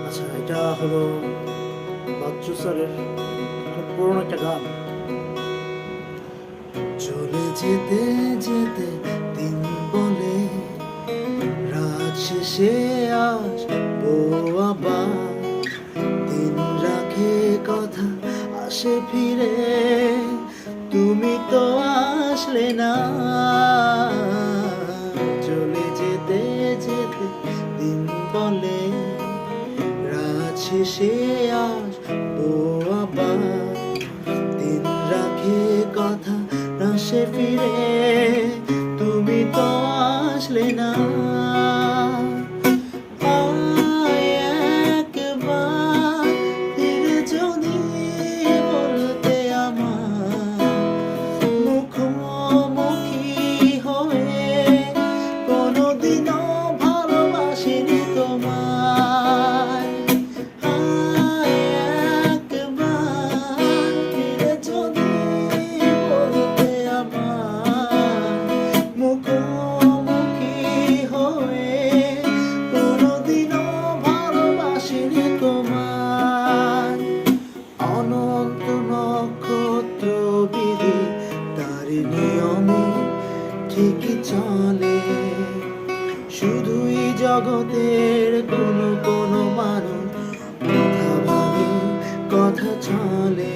আচ্ছা, এটা হলো বাচ্চু স্যারের পুরোনো একটা গান। চলে যেতে যেতে দিন বলে রাত শেষে আসবো আবার, দিন রাখে কথা আসে ফিরে, তুমি তো আসলে না। চলে যেতে যেতে দিন বলে রাত শেষে আসবো আবার, দিন রাখে কথা আসে ফিরে, তুমি তো আসলে না। একবার ফিরে যদি বলতে আমার, মুখোমুখি হয়ে কোনোদিনও ভালোবাসিনি তোমায়। একবার ফিরে যদি বলতে আমার, মুখোমুখি হয়ে কোনোদিনও ভালোবাসিনি তোমায়। অনন্ত নক্ষত্র বিধি তার নিয়মে ঠিকই চলে, শুধুই জগতের কোনো কোনো মানুষ কথা ভাবে কথা চলে।